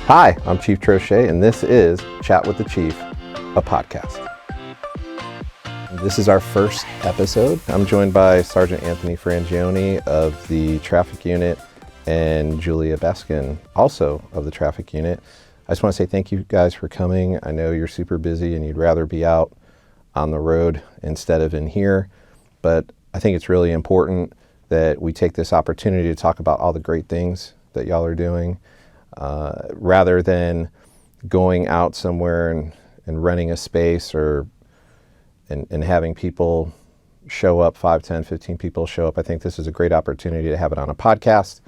Hi, I'm Chief Troche, and this is Chat with the Chief, a podcast. This is our first episode. I'm joined by Sergeant Anthony Frangioni of the Traffic Unit and Julia Beskin, also of the Traffic Unit. I just want to say thank you guys for coming. I know you're super busy and you'd rather be out on the road instead of in here, but I think it's really important that we take this opportunity to talk about all the great things that y'all are doing. Rather than going out somewhere and renting a space and having people show up, 5, 10, 15 people show up. I think this is a great opportunity to have it on a podcast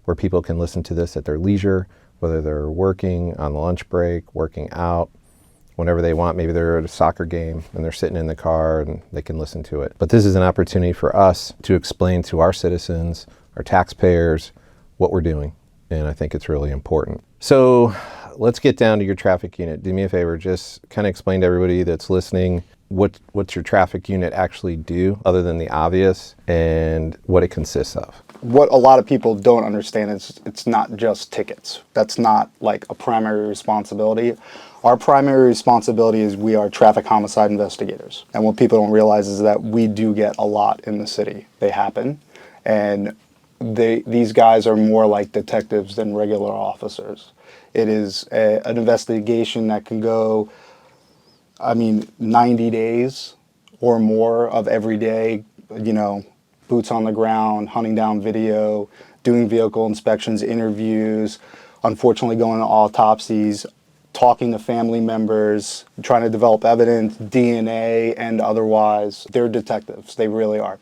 where people can listen to this at their leisure, whether they're working on the lunch break, working out, whenever they want. Maybe they're at a soccer game and they're sitting in the car and they can listen to it. But this is an opportunity for us to explain to our citizens, our taxpayers, what we're doing. And I think it's really important. So let's get down to your traffic unit. Do me a favor, just kind of explain to everybody that's listening what's your traffic unit actually do, other than the obvious, and what it consists of. What a lot of people don't understand is it's not just tickets. That's not like a primary responsibility. Our primary responsibility is we are traffic homicide investigators. And what people don't realize is that we do get a lot in the city. They happen. And these guys are more like detectives than regular officers. It is an investigation that can go, 90 days or more of every day, boots on the ground, hunting down video, doing vehicle inspections, interviews, unfortunately going to autopsies, talking to family members, trying to develop evidence, DNA and otherwise. They're detectives, they really are.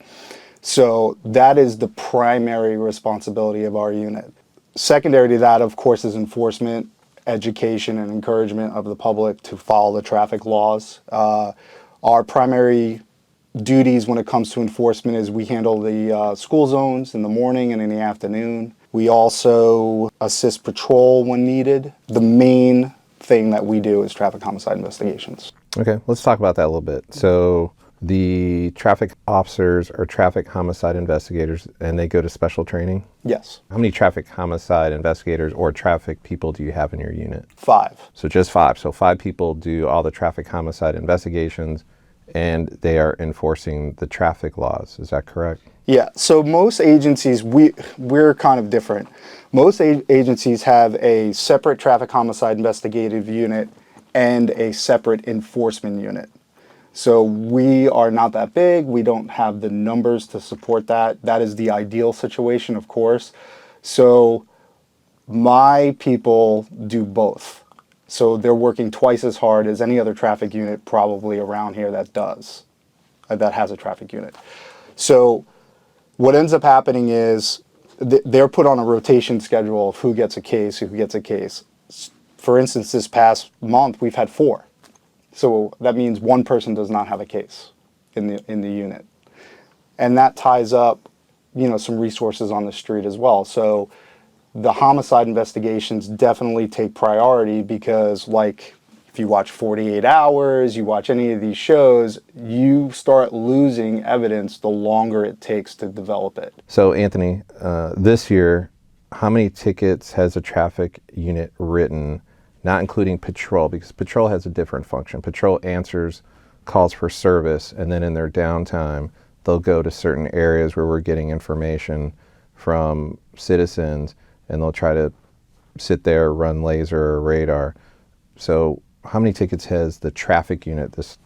So that is the primary responsibility of our unit. Secondary to that, of course, is enforcement, education, and encouragement of the public to follow the traffic laws. Our primary duties when it comes to enforcement is we handle the school zones in the morning and in the afternoon. We also assist patrol when needed. The main thing that we do is traffic homicide investigations. Okay, let's talk about that a little bit. So the traffic officers are traffic homicide investigators and they go to special training? Yes. How many traffic homicide investigators or traffic people do you have in your unit? 5. So just 5. So 5 people do all the traffic homicide investigations and they are enforcing the traffic laws. Is that correct? Yeah, so most agencies, we're kind of different. Most agencies have a separate traffic homicide investigative unit and a separate enforcement unit. So we are not that big. We don't have the numbers to support that. That is the ideal situation, of course. So my people do both. So they're working twice as hard as any other traffic unit probably around here that has a traffic unit. So what ends up happening is they're put on a rotation schedule of who gets a case, who gets a case. For instance, this past month, we've had 4. So that means one person does not have a case in the unit. And that ties up, some resources on the street as well. So the homicide investigations definitely take priority because, like, if you watch 48 Hours, you watch any of these shows, you start losing evidence the longer it takes to develop it. So Anthony, this year, how many tickets has a traffic unit written? Not including patrol, because patrol has a different function. Patrol answers calls for service, and then in their downtime, they'll go to certain areas where we're getting information from citizens, and they'll try to sit there, run laser or radar. So how many tickets has the traffic unit, this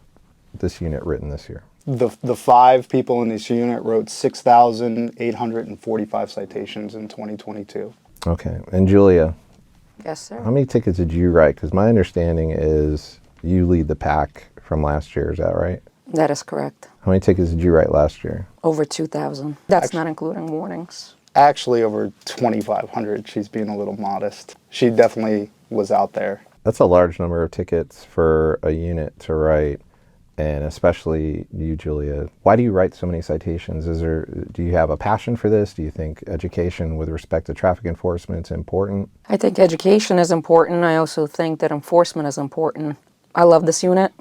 unit, written this year? The 5 people in this unit wrote 6,845 citations in 2022. Okay, and Julia? Yes, sir. How many tickets did you write? Because my understanding is you lead the pack from last year. Is that right? That is correct. How many tickets did you write last year? Over 2,000. That's not including warnings. Actually, over 2,500. She's being a little modest. She definitely was out there. That's a large number of tickets for a unit to write. And especially you, Julia. Why do you write so many citations? Do you have a passion for this? Do you think education with respect to traffic enforcement is important? I think education is important. I also think that enforcement is important. I love this unit.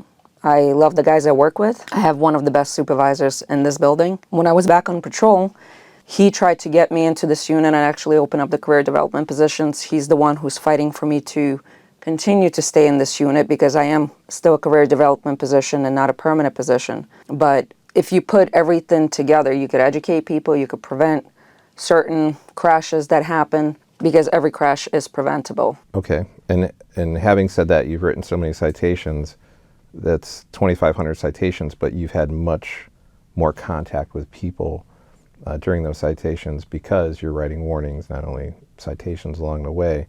I love the guys I work with. I have one of the best supervisors in this building. When I was back on patrol, He tried to get me into this unit and actually open up the career development positions. He's the one who's fighting for me to continue to stay in this unit because I am still a career development position and not a permanent position. But if you put everything together, you could educate people, you could prevent certain crashes that happen because every crash is preventable. Okay, and having said that, you've written so many citations, that's 2,500 citations, but you've had much more contact with people during those citations because you're writing warnings, not only citations along the way.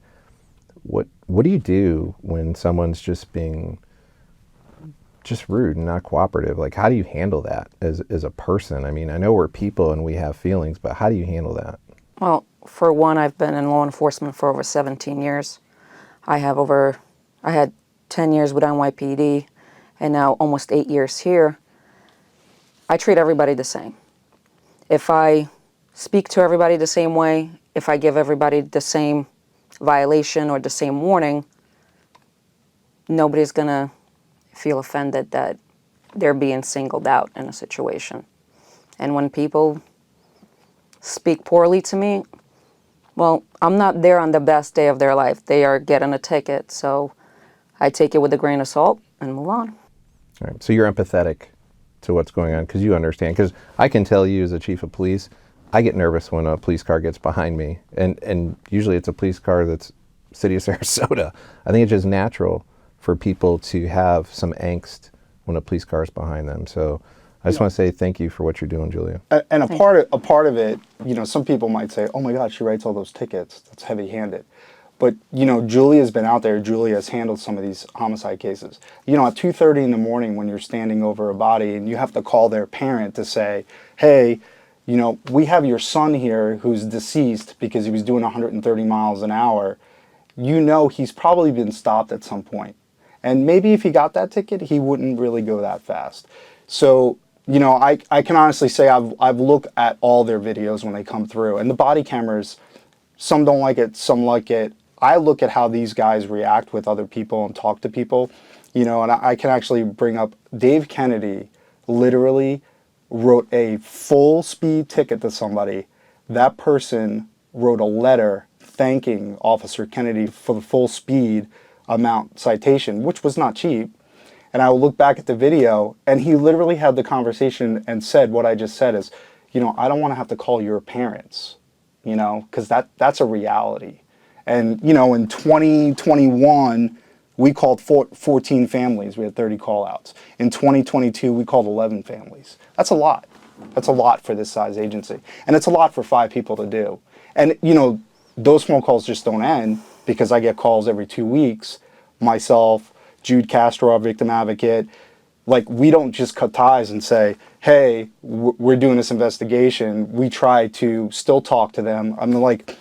What do you do when someone's just being just rude and not cooperative? Like, how do you handle that as a person? I mean, I know we're people and we have feelings, but how do you handle that? Well, for one, I've been in law enforcement for over 17 years. I had 10 years with NYPD and now almost 8 years here. I treat everybody the same. If I speak to everybody the same way, if I give everybody the same violation or the same warning, nobody's gonna feel offended that they're being singled out in a situation. And when people speak poorly to me, well, I'm not there on the best day of their life. They are getting a ticket, so I take it with a grain of salt and move on. All right, so you're empathetic to what's going on because you understand. Because I can tell you as a chief of police, I get nervous when a police car gets behind me, and usually it's a police car that's city of Sarasota. I think it's just natural for people to have some angst when a police car is behind them. So I just want to say thank you for what you're doing, Julia. And a part of it, you know, some people might say, oh my God, she writes all those tickets. That's heavy-handed. But, you know, Julia's been out there. Julia has handled some of these homicide cases. You know, at 2:30 in the morning when you're standing over a body and you have to call their parent to say, hey, you know, we have your son here who's deceased because he was doing 130 miles an hour. You know he's probably been stopped at some point. And maybe if he got that ticket, he wouldn't really go that fast. So, you know, I can honestly say I've looked at all their videos when they come through. And the body cameras, some don't like it, some like it. I look at how these guys react with other people and talk to people, you know, and I can actually bring up Dave Kennedy literally wrote a full speed ticket to somebody. That person wrote a letter thanking Officer Kennedy for the full speed amount citation, which was not cheap. And I will look back at the video and he literally had the conversation and said what I just said is, you know, I don't want to have to call your parents, you know, because that's a reality. And, you know, in 2021, we called 14 families. We had 30 call-outs. In 2022, we called 11 families. That's a lot. That's a lot for this size agency. And it's a lot for 5 people to do. And, you know, those phone calls just don't end because I get calls every 2 weeks. Myself, Jude Castro, our victim advocate, like, we don't just cut ties and say, hey, we're doing this investigation. We try to still talk to them. I mean, like,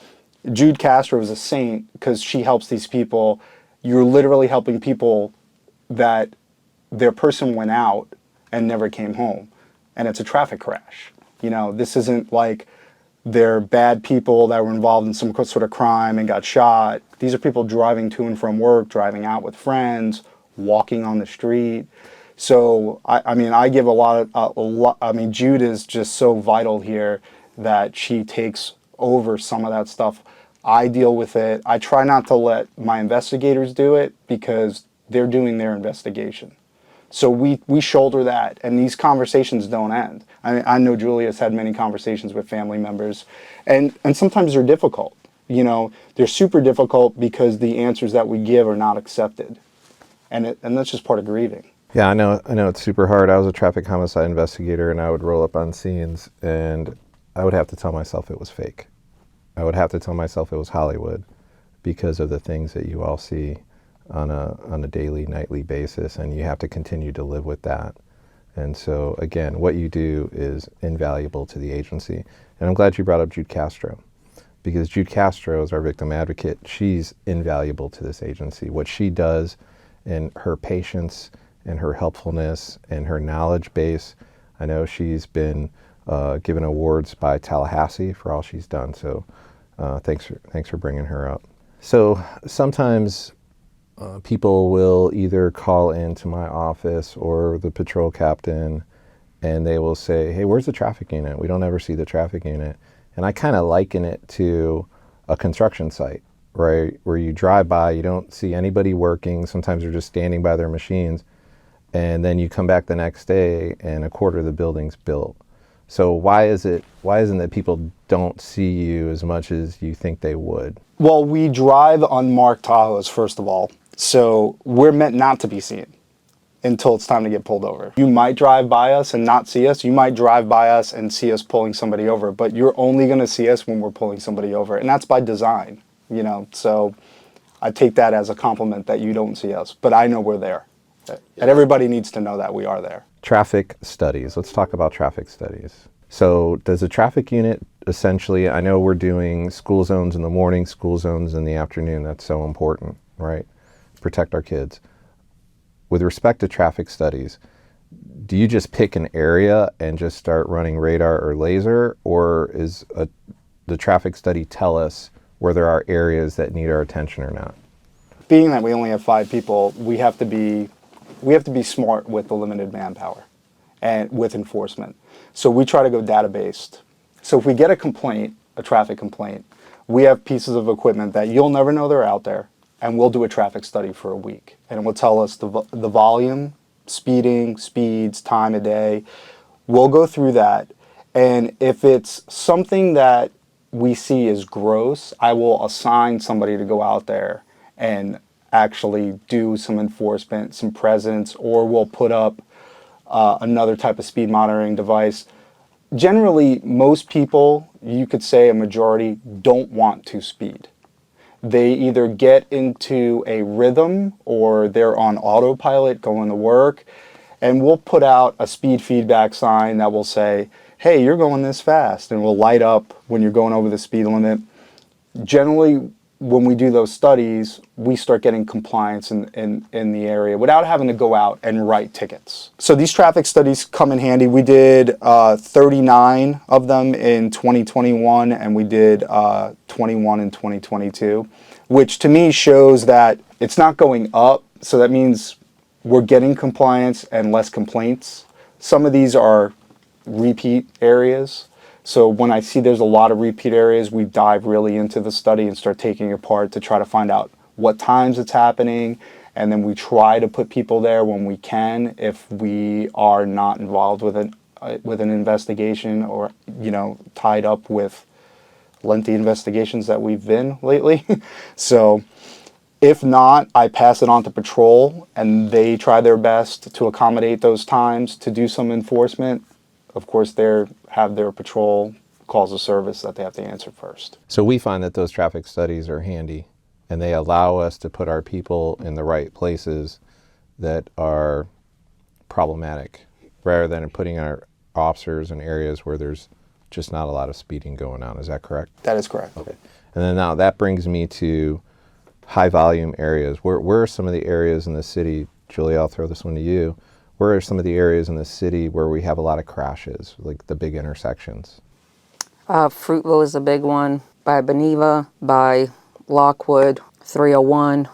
Jude Castro is a saint because she helps these people. You're literally helping people that their person went out and never came home. And it's a traffic crash. You know, this isn't like they're bad people that were involved in some sort of crime and got shot. These are people driving to and from work, driving out with friends, walking on the street. So, I mean, I give a lot, I mean, Jude is just so vital here that she takes over some of that stuff. I deal with it. I try not to let my investigators do it because they're doing their investigation. So we shoulder that, and these conversations don't end. I know Julia's had many conversations with family members, and sometimes they're difficult. You know, they're super difficult because the answers that we give are not accepted, and that's just part of grieving. Yeah, I know it's super hard. I was a traffic homicide investigator, and I would roll up on scenes, and I would have to tell myself it was fake. I would have to tell myself it was Hollywood because of the things that you all see on a daily, nightly basis, and you have to continue to live with that. And so, again, what you do is invaluable to the agency. And I'm glad you brought up Jude Castro, because Jude Castro is our victim advocate. She's invaluable to this agency. What she does and her patience and her helpfulness and her knowledge base, I know she's been given awards by Tallahassee for all she's done. So thanks for bringing her up. So sometimes people will either call into my office or the patrol captain, and they will say, hey, where's the traffic unit? We don't ever see the traffic unit. And I kind of liken it to a construction site, right? Where you drive by, you don't see anybody working. Sometimes they're just standing by their machines. And then you come back the next day and a quarter of the building's built. So why isn't that people don't see you as much as you think they would? Well, we drive unmarked Tahoes, first of all. So we're meant not to be seen until it's time to get pulled over. You might drive by us and not see us. You might drive by us and see us pulling somebody over, but you're only going to see us when we're pulling somebody over. And that's by design, you know. So I take that as a compliment that you don't see us, but I know we're there. And everybody needs to know that we are there. Traffic studies. Let's talk about traffic studies. So does a traffic unit essentially, I know we're doing school zones in the morning, school zones in the afternoon. That's so important, right? Protect our kids. With respect to traffic studies, do you just pick an area and just start running radar or laser, or the traffic study tell us where there are areas that need our attention or not? Being that we only have 5 people, we have to be smart with the limited manpower and with enforcement. So we try to go data-based. So if we get a complaint, a traffic complaint, we have pieces of equipment that you'll never know they're out there, and we'll do a traffic study for a week. And it will tell us the volume, speeding, speeds, time of day. We'll go through that. And if it's something that we see is gross, I will assign somebody to go out there and actually do some enforcement, some presence, or we'll put up another type of speed monitoring device. Generally, most people, you could say a majority, don't want to speed. They either get into a rhythm or they're on autopilot going to work, and we'll put out a speed feedback sign that will say, hey, you're going this fast, and will light up when you're going over the speed limit. Generally, when we do those studies, we start getting compliance in the area without having to go out and write tickets. So these traffic studies come in handy. We did 39 of them in 2021, and we did 21 in 2022, which to me shows that it's not going up. So that means we're getting compliance and less complaints. Some of these are repeat areas. So when I see there's a lot of repeat areas, we dive really into the study and start taking it apart to try to find out what times it's happening. And then we try to put people there when we can if we are not involved with an investigation or, you know, tied up with lengthy investigations that we've been lately. So if not, I pass it on to patrol and they try their best to accommodate those times to do some enforcement. Of course, they have their patrol calls of service that they have to answer first. So we find that those traffic studies are handy, and they allow us to put our people in the right places that are problematic, rather than putting our officers in areas where there's just not a lot of speeding going on. Is that correct? That is correct. Okay. And then now that brings me to high volume areas. Where are some of the areas in the city, Julie, I'll throw this one to you. Where are some of the areas in the city where we have a lot of crashes, like the big intersections? Fruitville is a big one, by Beneva, by Lockwood, 301,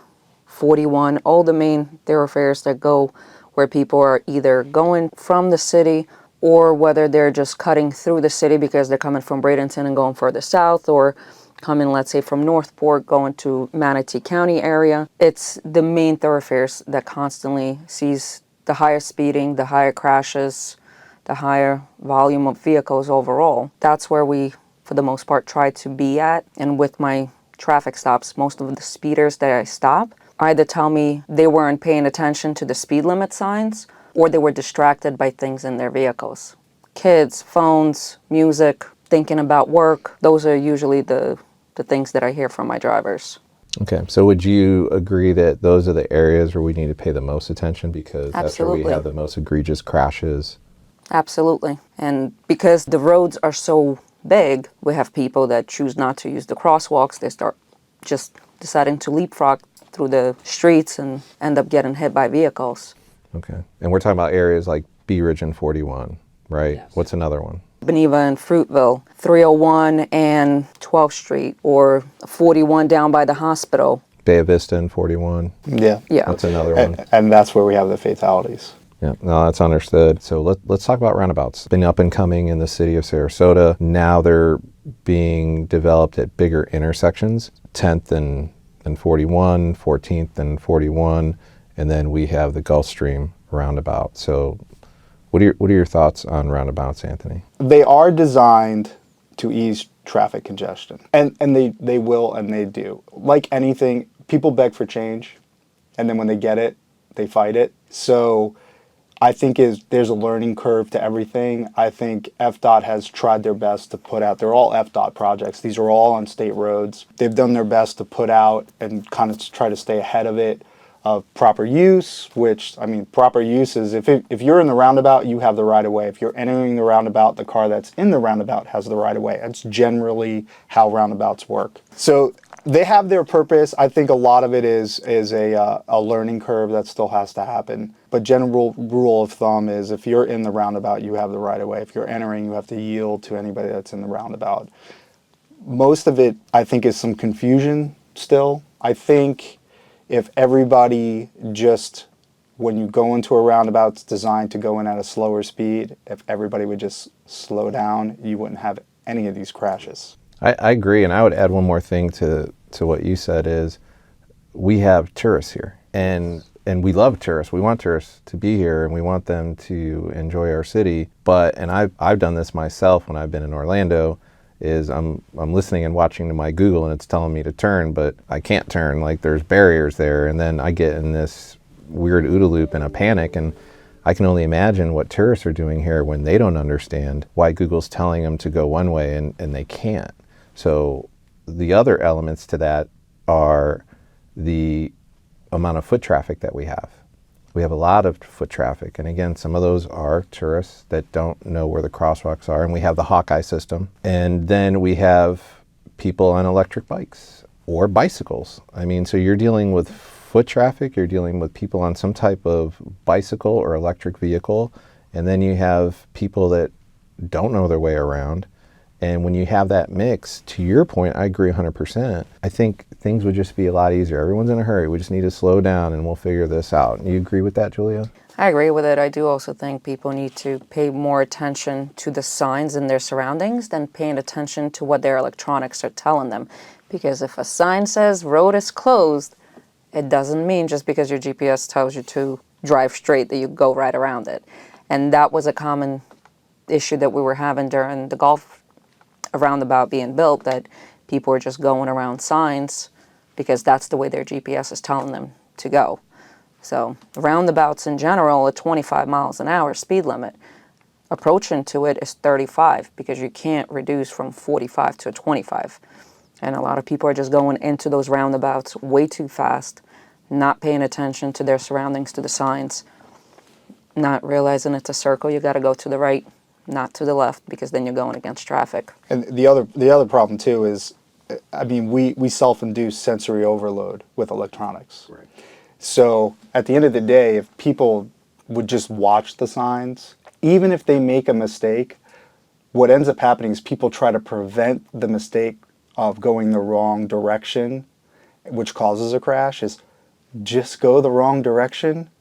41, all the main thoroughfares that go where people are either going from the city or whether they're just cutting through the city because they're coming from Bradenton and going further south, or coming, let's say, from Northport going to Manatee County area. It's the main thoroughfares that constantly sees the higher speeding, the higher crashes, the higher volume of vehicles overall. That's where we, for the most part, try to be at. And with my traffic stops, most of the speeders that I stop either tell me they weren't paying attention to the speed limit signs or they were distracted by things in their vehicles. Kids, phones, music, thinking about work. Those are usually the things that I hear from my drivers. Okay, so would you agree that those are the areas where we need to pay the most attention because that's where we have the most egregious crashes? Absolutely. And because the roads are so big, we have people that choose not to use the crosswalks. They start just deciding to leapfrog through the streets and end up getting hit by vehicles. Okay, and we're talking about areas like Bee Ridge and 41, right? Yes. What's another one? Beneva and Fruitville, 301 and 12th Street, or 41 down by the hospital. Bay Vista and 41. Yeah. Yeah. That's another one. And that's where we have the fatalities. Yeah, no, that's understood. So let's talk about roundabouts. Been up and coming in the city of Sarasota. Now they're being developed at bigger intersections, 10th and 41, 14th and 41, and then we have the Gulfstream roundabout. So what are your thoughts on roundabouts, Anthony? They are designed to ease traffic congestion, and they will, and they do. Like anything, people beg for change, and then when they get it, they fight it. So I think there's a learning curve to everything. I think FDOT has tried their best to put out, they're all FDOT projects. These are all on state roads. They've done their best to put out and kind of try to stay ahead of it. Proper use, which, I mean, proper use is if you're in the roundabout, you have the right of way. If you're entering the roundabout, the car that's in the roundabout has the right of way. That's generally how roundabouts work. So they have their purpose. I think a lot of it is a learning curve that still has to happen. But general rule of thumb is if you're in the roundabout, you have the right of way. If you're entering, you have to yield to anybody that's in the roundabout. Most of it, I think, is some confusion still. I think if everybody just, when you go into a roundabout, it's designed to go in at a slower speed, if everybody would just slow down, you wouldn't have any of these crashes. I agree, and I would add one more thing to what you said is we have tourists here, and we love tourists. We want tourists to be here, and we want them to enjoy our city. But, and I've done this myself when I've been in Orlando, is I'm listening and watching to my Google, and it's telling me to turn, but I can't turn. Like, there's barriers there, and then I get in this weird OODA loop and a panic, and I can only imagine what tourists are doing here when they don't understand why Google's telling them to go one way and they can't. So the other elements to that are the amount of foot traffic that we have. We have a lot of foot traffic, and again, some of those are tourists that don't know where the crosswalks are, and we have the Hawkeye system. And then we have people on electric bikes or bicycles. I mean, so you're dealing with foot traffic, you're dealing with people on some type of bicycle or electric vehicle, and then you have people that don't know their way around. And when you have that mix, to your point, I agree 100%. I think things would just be a lot easier. Everyone's in a hurry. We just need to slow down and we'll figure this out. You agree with that, Julia? I agree with it. I do also think people need to pay more attention to the signs in their surroundings than paying attention to what their electronics are telling them. Because if a sign says road is closed, it doesn't mean just because your GPS tells you to drive straight that you go right around it. And that was a common issue that we were having during the Gulf roundabout being built, that people were just going around signs because that's the way their GPS is telling them to go. So roundabouts in general, a 25 miles an hour speed limit. Approaching to it is 35 because you can't reduce from 45 to a 25. And a lot of people are just going into those roundabouts way too fast, not paying attention to their surroundings, to the signs, not realizing it's a circle, you got to go to the right, not to the left, because then you're going against traffic. And the other problem too is, I mean, we self-induce sensory overload with electronics. Right. So at the end of the day, if people would just watch the signs, even if they make a mistake, what ends up happening is people try to prevent the mistake of going the wrong direction, which causes a crash, is just go the wrong direction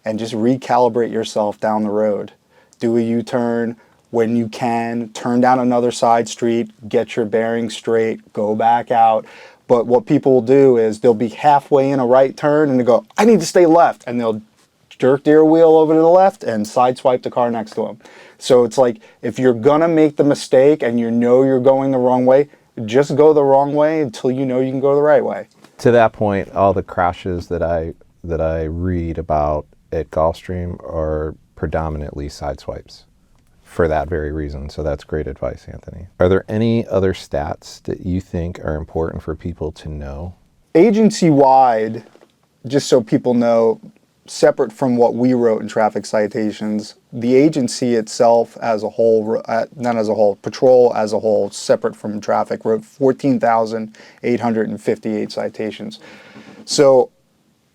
and just recalibrate yourself down the road. Do a U-turn. When you can, turn down another side street, get your bearings straight, go back out. But what people will do is they'll be halfway in a right turn and they go, I need to stay left. And they'll jerk their wheel over to the left and sideswipe the car next to them. So it's like, if you're gonna make the mistake and you know you're going the wrong way, just go the wrong way until you know you can go the right way. To that point, all the crashes that I read about at Gulfstream are predominantly side swipes for that very reason. So that's great advice, Anthony. Are there any other stats that you think are important for people to know? Agency-wide, just so people know, separate from what we wrote in traffic citations, the agency itself as a whole, not as a whole, patrol as a whole, separate from traffic, wrote 14,858 citations. So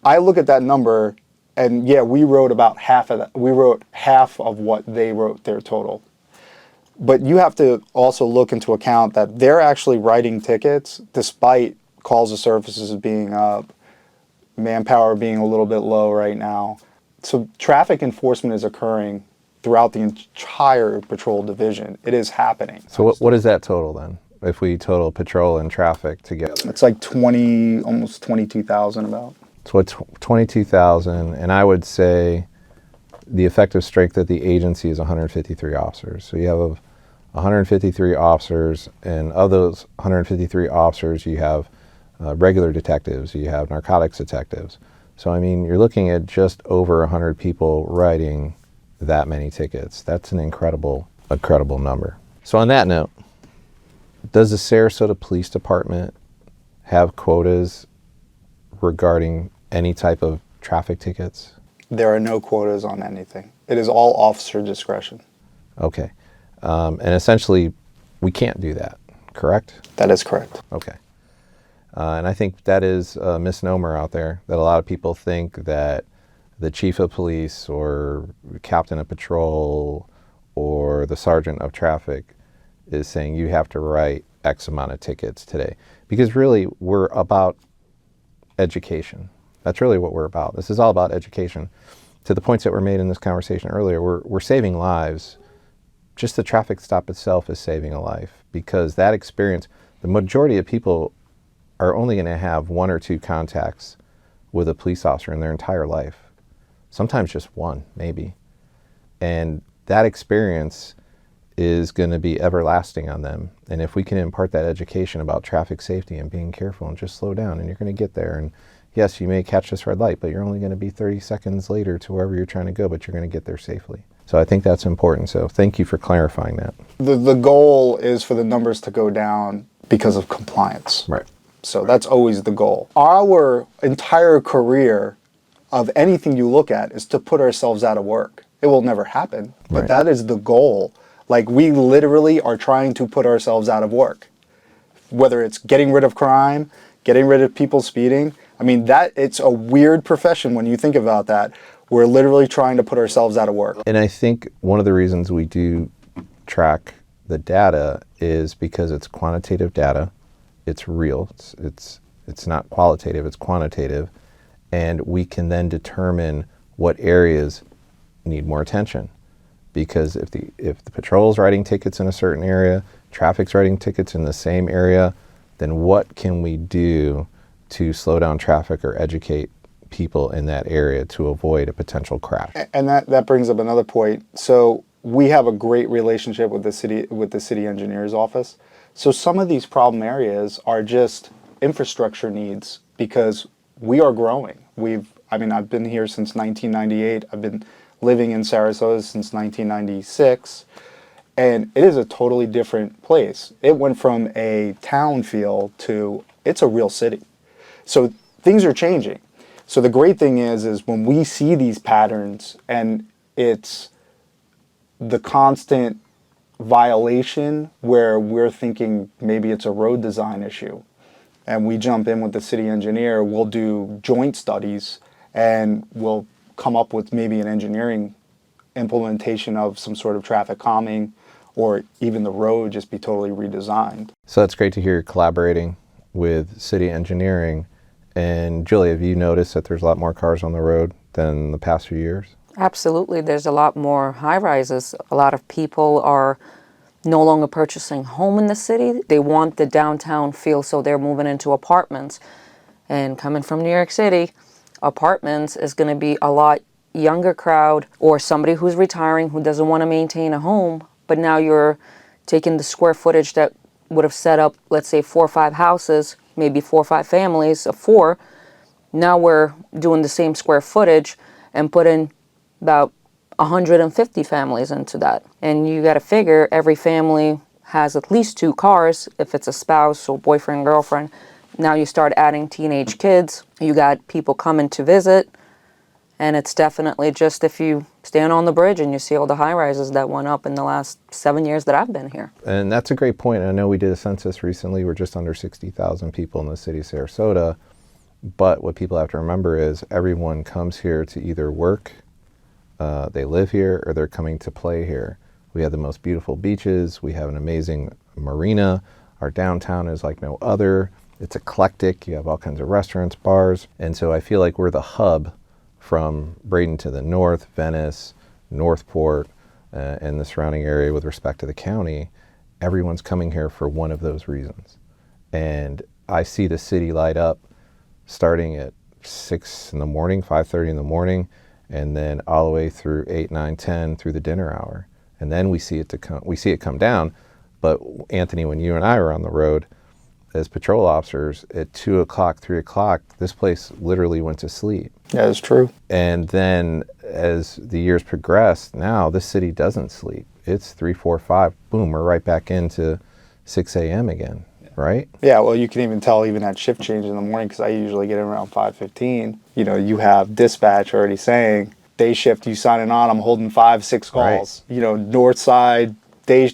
I look at that number, and yeah, we wrote about half of that. We wrote half of what they wrote their total. But you have to also look into account that they're actually writing tickets despite calls to services being up, manpower being a little bit low right now. So traffic enforcement is occurring throughout the entire patrol division. It is happening. So what is that total then? If we total patrol and traffic together? It's like 20, almost 22,000 about. So it's 22,000, and I would say the effective strength of the agency is 153 officers. So you have 153 officers, and of those 153 officers, you have regular detectives, you have narcotics detectives. So I mean, you're looking at just over 100 people writing that many tickets. That's an incredible number. So on that note, does the Sarasota Police Department have quotas regarding any type of traffic tickets? There are no quotas on anything. It is all officer discretion. Okay. And essentially, we can't do that, correct? That is correct. Okay. And I think that is a misnomer out there, that a lot of people think that the chief of police or captain of patrol or the sergeant of traffic is saying you have to write X amount of tickets today. Because really, we're about education. That's really what we're about. This is all about education. To the points that were made in this conversation earlier, we're saving lives. Just the traffic stop itself is saving a life, because that experience, the majority of people are only going to have one or two contacts with a police officer in their entire life. Sometimes just one, maybe. And that experience is going to be everlasting on them. And if we can impart that education about traffic safety and being careful and just slow down, and you're going to get there. And yes, you may catch this red light, but you're only going to be 30 seconds later to wherever you're trying to go, but you're going to get there safely. So I think that's important. So thank you for clarifying that. The goal is for the numbers to go down because of compliance. Right. So that's always the goal. Our entire career of anything you look at is to put ourselves out of work. It will never happen, but Right. that is the goal. Like, we literally are trying to put ourselves out of work. Whether it's getting rid of crime, getting rid of people speeding. I mean, it's a weird profession when you think about that. We're literally trying to put ourselves out of work. And I think one of the reasons we do track the data is because it's quantitative data. It's real. It's not qualitative, it's quantitative. And we can then determine what areas need more attention. Because if the patrol's writing tickets in a certain area, traffic's writing tickets in the same area, then what can we do to slow down traffic or educate people in that area to avoid a potential crash? And that brings up another point. So we have a great relationship with the city engineer's office. So some of these problem areas are just infrastructure needs, because we are growing. I've been here since 1998. I've been living in Sarasota since 1996, and it is a totally different place. It went from a town feel to it's a real city. So things are changing. So the great thing is when we see these patterns and it's the constant violation where we're thinking maybe it's a road design issue, and we jump in with the city engineer, we'll do joint studies and we'll come up with maybe an engineering implementation of some sort of traffic calming, or even the road just be totally redesigned. So that's great to hear you're collaborating with city engineering. And Julie, have you noticed that there's a lot more cars on the road than the past few years? Absolutely. There's a lot more high-rises. A lot of people are no longer purchasing home in the city. They want the downtown feel, so they're moving into apartments. And coming from New York City, apartments is going to be a lot younger crowd, or somebody who's retiring who doesn't want to maintain a home, but now you're taking the square footage that would have set up, let's say, 4 or 5 houses, maybe 4 or 5 families of 4. Now we're doing the same square footage and putting about 150 families into that. And you got to figure every family has at least 2 cars if it's a spouse or boyfriend, girlfriend. Now you start adding teenage kids. You got people coming to visit. And it's definitely just, if you stand on the bridge and you see all the high-rises that went up in the last 7 years that I've been here. And that's a great point. I know we did a census recently. We're just under 60,000 people in the city of Sarasota. But what people have to remember is everyone comes here to either work, they live here, or they're coming to play here. We have the most beautiful beaches. We have an amazing marina. Our downtown is like no other. It's eclectic. You have all kinds of restaurants, bars. And so I feel like we're the hub from Braden to the north, Venice, Northport, and the surrounding area with respect to the county, everyone's coming here for one of those reasons. And I see the city light up starting at 6 in the morning, 5:30 in the morning, and then all the way through 8, 9, 10 through the dinner hour. And then we see it come down. But Anthony, when you and I were on the road as patrol officers at 2 o'clock, 3 o'clock, this place literally went to sleep. Yeah, it's true. And then as the years progressed, now the city doesn't sleep. It's 3, 4, 5, boom, we're right back into 6 a.m. again, right? Yeah, well, you can even tell even that shift change in the morning, because I usually get in around 5:15. You know, you have dispatch already saying, day shift, you signing on, I'm holding 5, 6 calls. Right. You know, north side,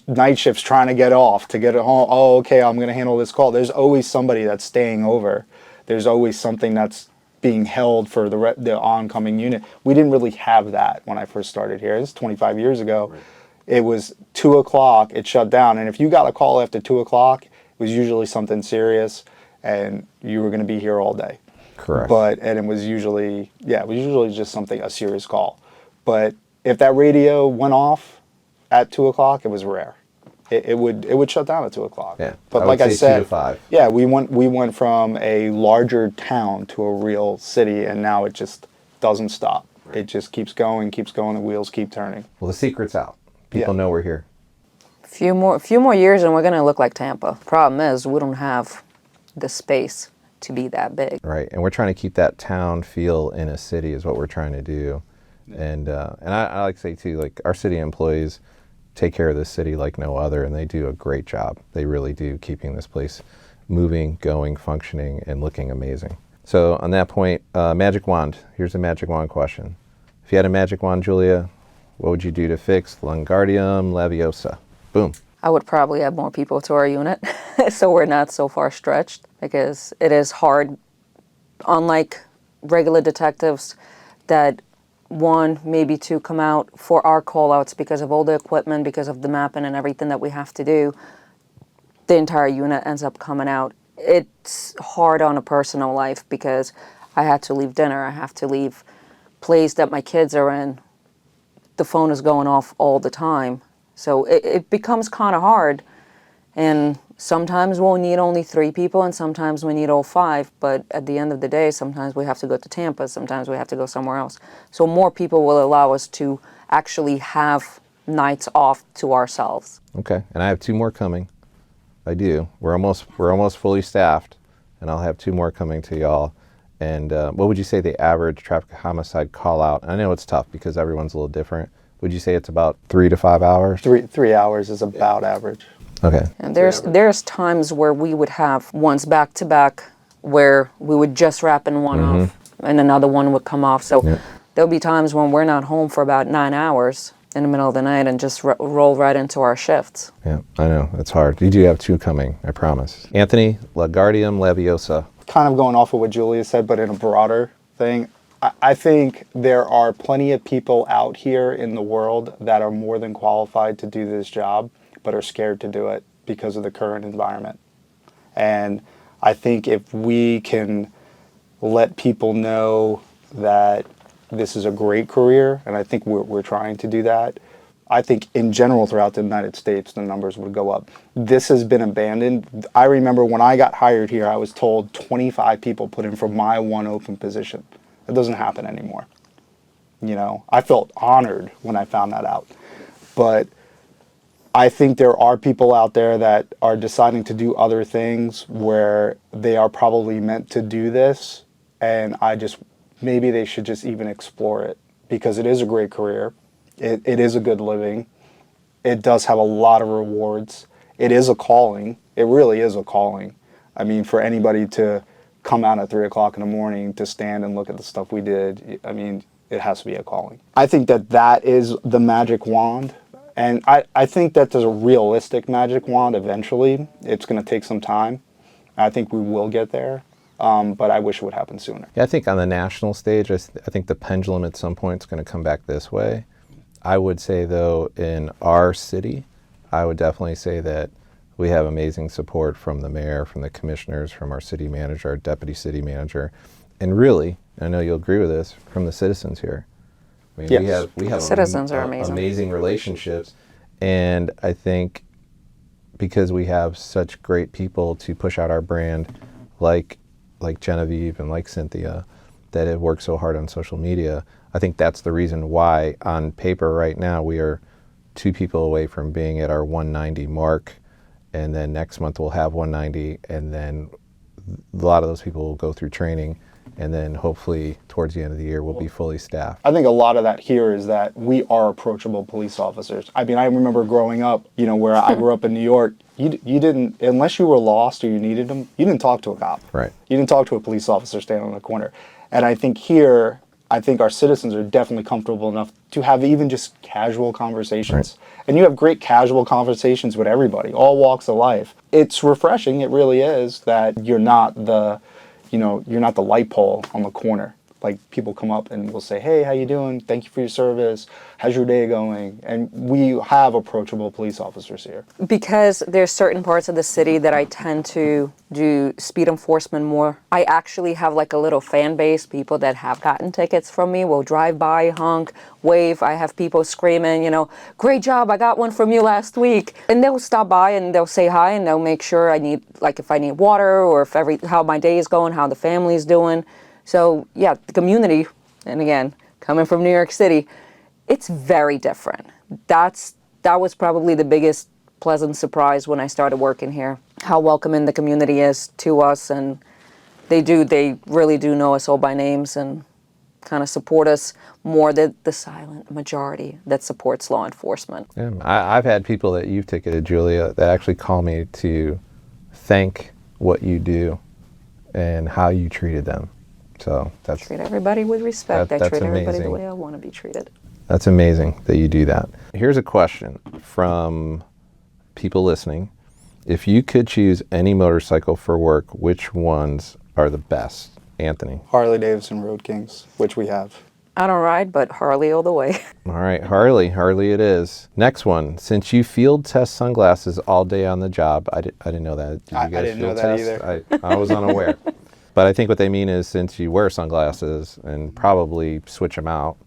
night shift's trying to get off, to get it home. Oh, okay, I'm going to handle this call. There's always somebody that's staying over. There's always something that's being held for the oncoming unit. We didn't really have that when I first started here. This is 25 years ago. Right. It was 2 o'clock, it shut down. And if you got a call after 2 o'clock, it was usually something serious, and you were going to be here all day. Correct. And it was usually just a serious call. But if that radio went off at 2 o'clock, it was rare. It would shut down at 2 o'clock. Yeah. But like I said, 2 to 5. Yeah, we went from a larger town to a real city, and now it just doesn't stop. Right. It just keeps going, the wheels keep turning. Well, the secret's out. People know we're here. Few more years and we're going to look like Tampa. Problem is, we don't have the space to be that big. Right, and we're trying to keep that town feel in a city is what we're trying to do. Yeah. And I like to say too, like, our city employees take care of this city like no other, and they do a great job. They really do, keeping this place moving, going, functioning, and looking amazing. So on that point, magic wand. Here's a magic wand question. If you had a magic wand, Julia, what would you do to fix Wingardium Leviosa? Boom. I would probably add more people to our unit so we're not so far stretched, because it is hard, unlike regular detectives that maybe two come out for our call-outs because of all the equipment, because of the mapping and everything that we have to do. The entire unit ends up coming out. It's hard on a personal life because I had to leave dinner. I have to leave place that my kids are in. The phone is going off all the time. So it becomes kind of hard. And sometimes we'll need only 3 people, and sometimes we need all 5. But at the end of the day, sometimes we have to go to Tampa. Sometimes we have to go somewhere else. So more people will allow us to actually have nights off to ourselves. Okay, and I have 2 more coming. I do. We're almost fully staffed, and I'll have 2 more coming to y'all. And what would you say the average traffic homicide call out? I know it's tough because everyone's a little different. Would you say it's about 3 to 5 hours? 3 hours is about average. Okay. And there's times where we would have ones back to back where we would just wrap in one off and another one would come off. So there'll be times when we're not home for about 9 hours in the middle of the night and just roll right into our shifts. Yeah, I know. It's hard. You do have 2 coming, I promise. Anthony, Wingardium Leviosa. Kind of going off of what Julia said, but in a broader thing, I think there are plenty of people out here in the world that are more than qualified to do this job, but are scared to do it because of the current environment. And I think if we can let people know that this is a great career, and I think we're trying to do that, I think in general throughout the United States, the numbers would go up. This has been abandoned. I remember when I got hired here, I was told 25 people put in for my one open position. It doesn't happen anymore. You know, I felt honored when I found that out. But I think there are people out there that are deciding to do other things where they are probably meant to do this, and maybe they should just even explore it, because it is a great career. It is a good living. It does have a lot of rewards. It is a calling. It really is a calling. I mean, for anybody to come out at 3 o'clock in the morning to stand and look at the stuff we did, I mean, it has to be a calling. I think that is the magic wand. And I think that there's a realistic magic wand eventually. It's going to take some time. I think we will get there, but I wish it would happen sooner. Yeah, I think on the national stage, I think the pendulum at some point is going to come back this way. I would say, though, in our city, I would definitely say that we have amazing support from the mayor, from the commissioners, from our city manager, our deputy city manager, and really, I know you'll agree with this, from the citizens here. I mean, Yes. we have Citizens are amazing. amazing relationships, and I think because we have such great people to push out our brand, like Genevieve and like Cynthia, that have worked so hard on social media. I think that's the reason why on paper right now we are 2 people away from being at our 190 mark, and then next month we'll have 190, and then a lot of those people will go through training, and then hopefully towards the end of the year we'll be fully staffed. I think a lot of that here is that we are approachable police officers. I mean, I remember growing up, you know, where I grew up in New York, you didn't, unless you were lost or you needed them, you didn't talk to a cop. Right. You didn't talk to a police officer standing on the corner. And I think here, I think our citizens are definitely comfortable enough to have even just casual conversations. Right. And you have great casual conversations with everybody, all walks of life. It's refreshing, it really is, that you're not the light pole on the corner. Like, people come up and will say, hey, how you doing? Thank you for your service. How's your day going? And we have approachable police officers here. Because there's certain parts of the city that I tend to do speed enforcement more. I actually have like a little fan base. People that have gotten tickets from me will drive by, honk, wave. I have people screaming, you know, great job, I got one from you last week. And they'll stop by and they'll say hi, and they'll make sure if I need water, or how my day is going, how the family's doing. So yeah, the community, and again, coming from New York City, it's very different. That was probably the biggest pleasant surprise when I started working here, how welcoming the community is to us, and they really do know us all by names and kind of support us more than the silent majority that supports law enforcement. Yeah, I've had people that you've ticketed, Julia, that actually call me to thank what you do and how you treated them. So treat everybody with respect. I treat everybody amazing. the way I want to be treated. That's amazing that you do that. Here's a question from people listening. If you could choose any motorcycle for work, which ones are the best? Anthony. Harley Davidson Road Kings, which we have. I don't ride, but Harley all the way. All right, Harley it is. Next one. Since you field test sunglasses all day on the job, I didn't know that. Did you guys I didn't know field that test? either. I was unaware. But I think what they mean is, since you wear sunglasses and probably switch them out,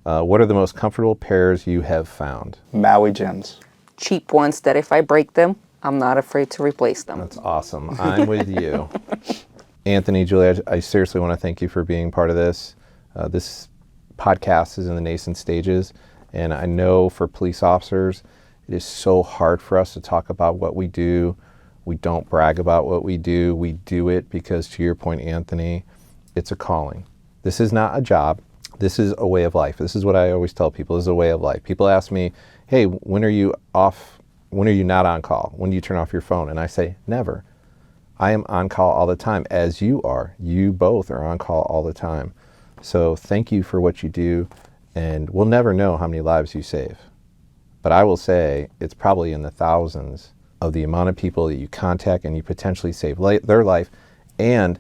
what are the most comfortable pairs you have found? Maui Gems. Cheap ones that if I break them, I'm not afraid to replace them. That's awesome. I'm with you. Anthony, Julia, I seriously want to thank you for being part of this. This podcast is in the nascent stages, and I know for police officers, it is so hard for us to talk about what we do. We don't brag about what we do. We do it because, to your point, Anthony, it's a calling. This is not a job. This is a way of life. This is what I always tell people. This is a way of life. People ask me, hey, when are you off? When are you not on call? When do you turn off your phone? And I say, never. I am on call all the time, as you are. You both are on call all the time. So thank you for what you do, and we'll never know how many lives you save. But I will say it's probably in the thousands of the amount of people that you contact and you potentially save their life, and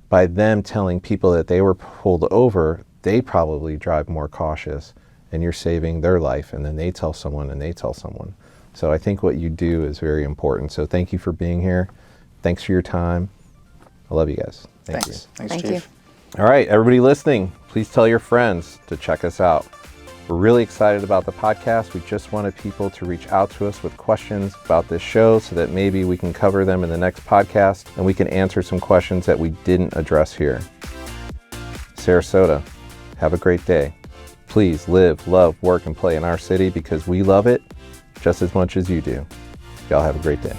by them telling people that they were pulled over, they probably drive more cautious, and you're saving their life, and then they tell someone and they tell someone. So I think what you do is very important. So thank you for being here. Thanks for your time. I love you guys. Thank you. Thanks, Thank Chief. you. All right, everybody listening, please tell your friends to check us out. We're really excited about the podcast. We just wanted people to reach out to us with questions about this show so that maybe we can cover them in the next podcast and we can answer some questions that we didn't address here. Sarasota, have a great day. Please live, love, work, and play in our city because we love it just as much as you do. Y'all have a great day.